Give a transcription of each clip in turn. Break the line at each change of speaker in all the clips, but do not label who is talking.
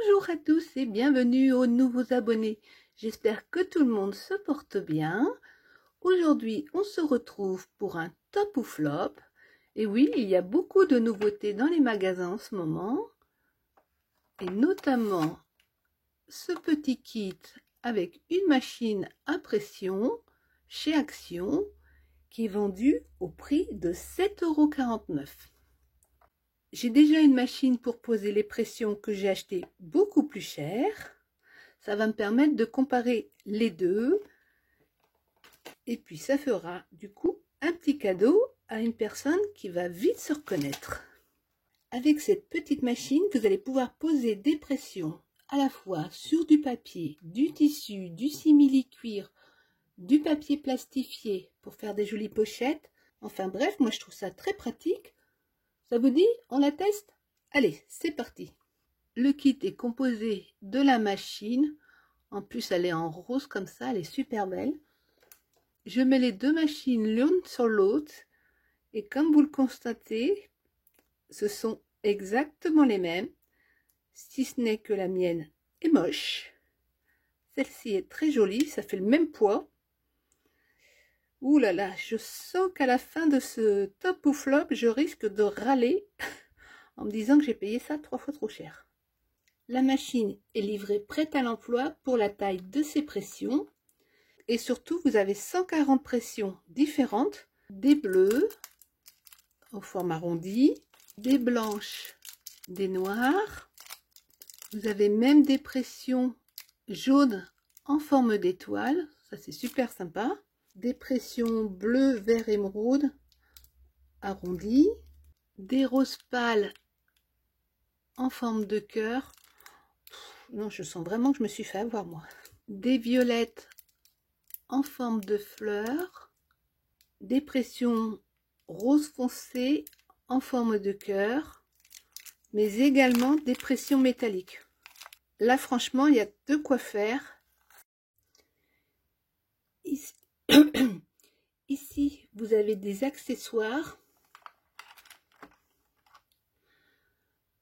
Bonjour à tous et bienvenue aux nouveaux abonnés. J'espère que tout le monde se porte bien. Aujourd'hui, on se retrouve pour un top ou flop. Et oui, il y a beaucoup de nouveautés dans les magasins en ce moment. Et notamment ce petit kit avec une machine à pression chez Action qui est vendu au prix de 7,49 €. J'ai déjà une machine pour poser les pressions que j'ai acheté beaucoup plus cher. Ça va me permettre de comparer les deux. Et puis ça fera du coup un petit cadeau à une personne qui va vite se reconnaître. Avec cette petite machine, vous allez pouvoir poser des pressions à la fois sur du papier, du tissu, du simili-cuir, du papier plastifié pour faire des jolies pochettes. Enfin bref, moi je trouve ça très pratique. Ça vous dit, on la teste? Allez, c'est parti. Le kit est composé de la machine. En plus, elle est en rose comme ça, elle est super belle. Je mets les deux machines l'une sur l'autre. Et comme vous le constatez, ce sont exactement les mêmes. Si ce n'est que la mienne est moche. Celle-ci est très jolie, ça fait le même poids. Ouh là là, je sens qu'à la fin de ce top ou flop, je risque de râler en me disant que j'ai payé ça 3 fois trop cher. La machine est livrée prête à l'emploi pour la taille de ses pressions. Et surtout, vous avez 140 pressions différentes. Des bleus en forme arrondie, des blanches, des noires. Vous avez même des pressions jaunes en forme d'étoile. Ça, c'est super sympa. Des pressions bleu, vert, émeraude arrondies. Des roses pâles en forme de cœur. Non, je sens vraiment que je me suis fait avoir, moi. Des violettes en forme de fleurs. Des pressions rose foncé en forme de cœur. Mais également des pressions métalliques. Là, franchement, il y a de quoi faire. Ici, ici vous avez des accessoires.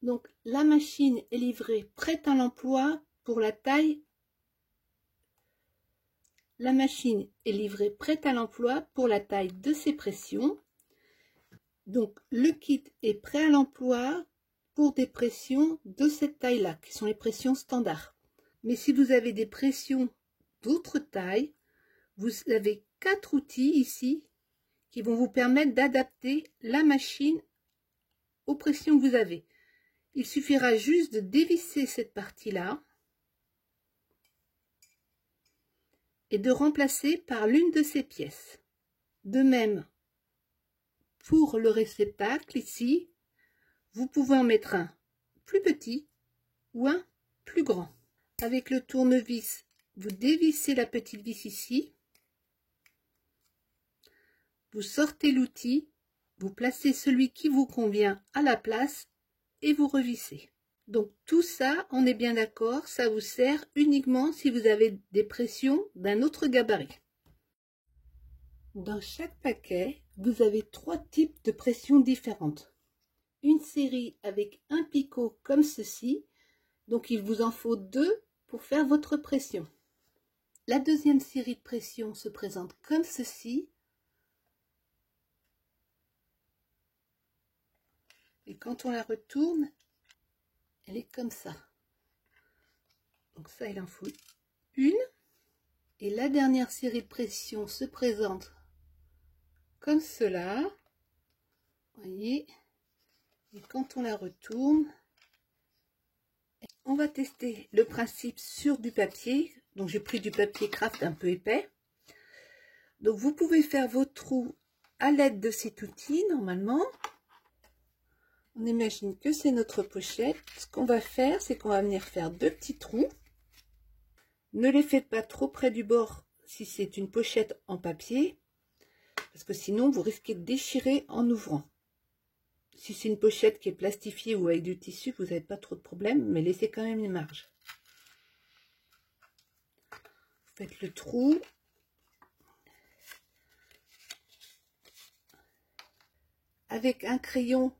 Donc, la machine est livrée prête à l'emploi pour la taille. La machine est livrée prête à l'emploi pour la taille de ses pressions. Donc, le kit est prêt à l'emploi pour des pressions de cette taille-là, qui sont les pressions standards. Mais si vous avez des pressions d'autres tailles, vous avez 4 outils ici qui vont vous permettre d'adapter la machine aux pressions que vous avez. Il suffira juste de dévisser cette partie-là et de remplacer par l'une de ces pièces. De même, pour le réceptacle ici, vous pouvez en mettre un plus petit ou un plus grand. Avec le tournevis, vous dévissez la petite vis ici. Vous sortez l'outil, vous placez celui qui vous convient à la place et vous revissez. Donc tout ça, on est bien d'accord, ça vous sert uniquement si vous avez des pressions d'un autre gabarit. Dans chaque paquet, vous avez 3 types de pressions différentes. Une série avec un picot comme ceci, donc il vous en faut 2 pour faire votre pression. La deuxième série de pressions se présente comme ceci. Et quand on la retourne, elle est comme ça. Donc ça, il en faut une. Et la dernière série de pressions se présente comme cela. Voyez. Et quand on la retourne, on va tester le principe sur du papier. Donc j'ai pris du papier craft un peu épais. Donc vous pouvez faire vos trous à l'aide de cet outil normalement. On imagine que c'est notre pochette. Ce qu'on va faire, c'est qu'on va venir faire 2 petits trous. Ne les faites pas trop près du bord si c'est une pochette en papier, parce que sinon vous risquez de déchirer en ouvrant. Si c'est une pochette qui est plastifiée ou avec du tissu, vous n'avez pas trop de problème, mais laissez quand même une marge. Vous faites le trou. Avec un crayon,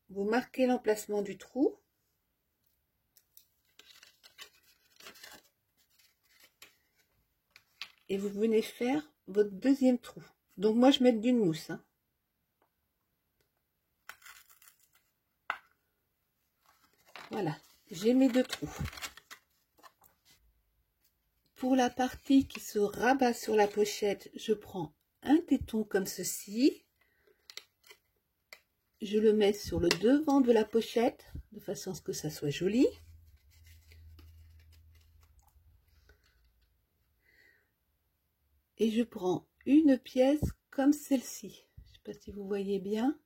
vous marquez l'emplacement du trou. et vous venez faire votre deuxième trou. Donc moi je mets d'une mousse, hein. Voilà, j'ai mes 2 trous. Pour la partie qui se rabat sur la pochette, je prends un téton comme ceci. Je le mets sur le devant de la pochette, de façon à ce que ça soit joli. Et je prends une pièce comme celle-ci. Je ne sais pas si vous voyez bien,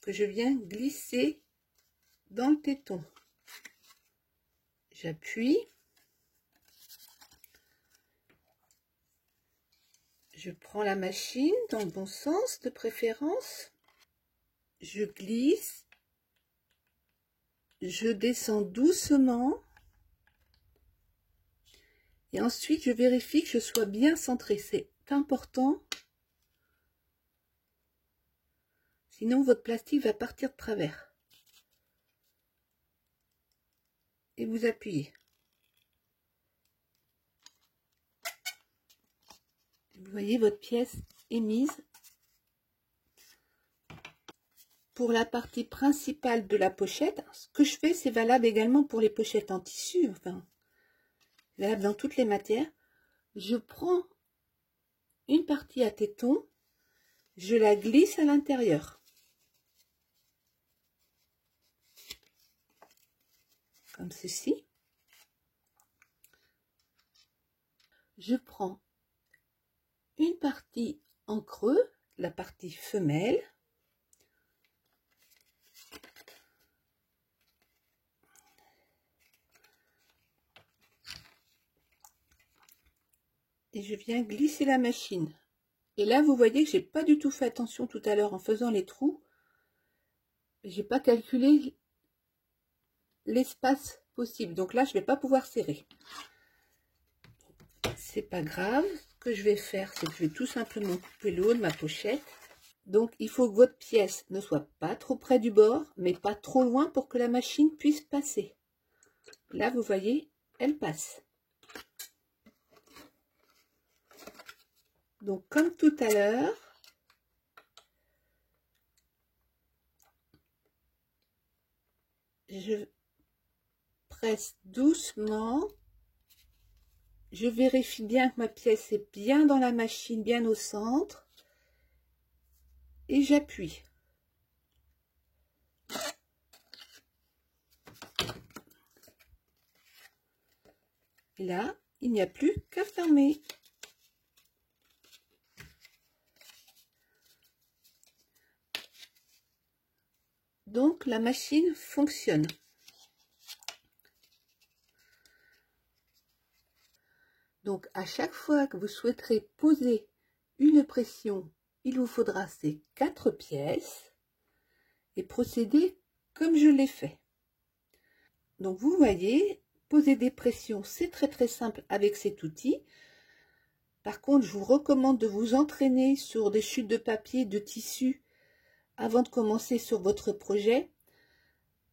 que je viens glisser dans le téton. J'appuie. Je prends la machine dans le bon sens de préférence. Je glisse. Je descends doucement. Et ensuite, je vérifie que je sois bien centré. C'est important. Sinon, votre plastique va partir de travers. Et vous appuyez. Vous voyez, votre pièce est mise. Pour la partie principale de la pochette, ce que je fais, c'est valable également pour les pochettes en tissu, enfin, valable dans toutes les matières. Je prends une partie à téton, je la glisse à l'intérieur. Comme ceci. Je prends une partie en creux, la partie femelle. Et je viens glisser la machine. Et là, vous voyez que j'ai pas du tout fait attention tout à l'heure en faisant les trous. J'ai pas calculé l'espace possible. Donc là, je vais pas pouvoir serrer. C'est pas grave. Ce que je vais faire, c'est que je vais tout simplement couper le haut de ma pochette. Donc, il faut que votre pièce ne soit pas trop près du bord, mais pas trop loin pour que la machine puisse passer. Là, vous voyez, elle passe. Donc, comme tout à l'heure, je presse doucement. Je vérifie bien que ma pièce est bien dans la machine, bien au centre. Et j'appuie. Et là, il n'y a plus qu'à fermer. Donc, la machine fonctionne. Donc, à chaque fois que vous souhaiterez poser une pression, il vous faudra ces 4 pièces et procéder comme je l'ai fait. Donc, vous voyez, poser des pressions, c'est très simple avec cet outil. Par contre, je vous recommande de vous entraîner sur des chutes de papier, de tissu, avant de commencer sur votre projet.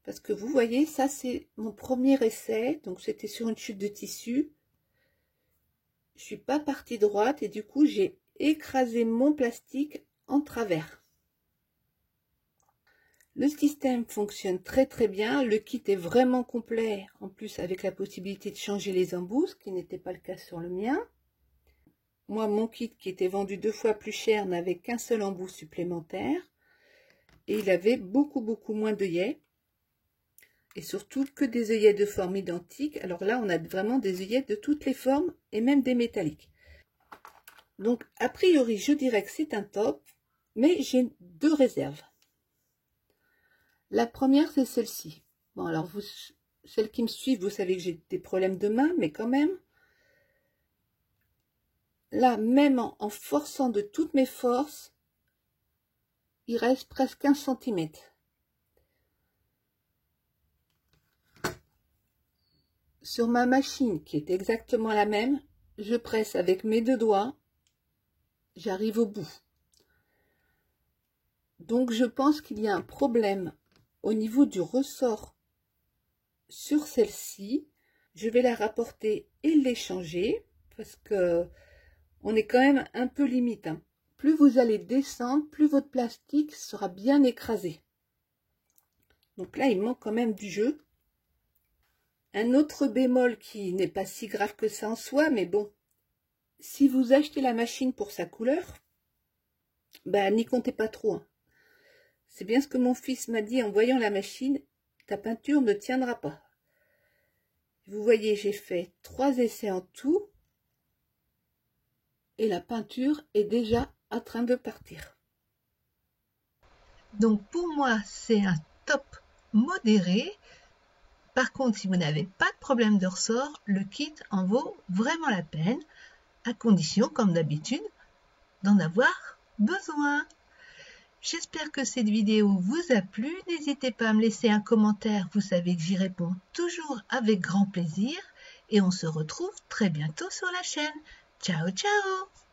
Parce que vous voyez, ça c'est mon premier essai, donc c'était sur une chute de tissu. Je suis pas partie droite et du coup j'ai écrasé mon plastique en travers. Le système fonctionne très bien, le kit est vraiment complet, en plus avec la possibilité de changer les embouts, ce qui n'était pas le cas sur le mien. Moi, mon kit qui était vendu 2 fois plus cher n'avait qu'un seul embout supplémentaire et il avait beaucoup moins d'œillets. Et surtout que des œillets de forme identique. Alors là, on a vraiment des œillets de toutes les formes et même des métalliques. Donc, a priori, je dirais que c'est un top, mais j'ai 2 réserves. La première, c'est celle-ci. Bon, alors, celles qui me suivent, vous savez que j'ai des problèmes de main, mais quand même. Là, même en forçant de toutes mes forces, il reste presque 1 cm. Sur ma machine, qui est exactement la même, je presse avec mes 2 doigts, j'arrive au bout. Donc, je pense qu'il y a un problème au niveau du ressort sur celle-ci. Je vais la rapporter et l'échanger parce que on est quand même un peu limite, hein. Plus vous allez descendre, plus votre plastique sera bien écrasé. Donc là, il manque quand même du jeu. Un autre bémol qui n'est pas si grave que ça en soi, mais bon, si vous achetez la machine pour sa couleur, bah n'y comptez pas trop, hein. C'est bien ce que mon fils m'a dit en voyant la machine, ta peinture ne tiendra pas. Vous voyez, j'ai fait 3 essais en tout et la peinture est déjà en train de partir.
Donc pour moi, c'est un top modéré. Par contre, si vous n'avez pas de problème de ressort, le kit en vaut vraiment la peine, à condition, comme d'habitude, d'en avoir besoin. J'espère que cette vidéo vous a plu. N'hésitez pas à me laisser un commentaire, vous savez que j'y réponds toujours avec grand plaisir. Et on se retrouve très bientôt sur la chaîne. Ciao, ciao!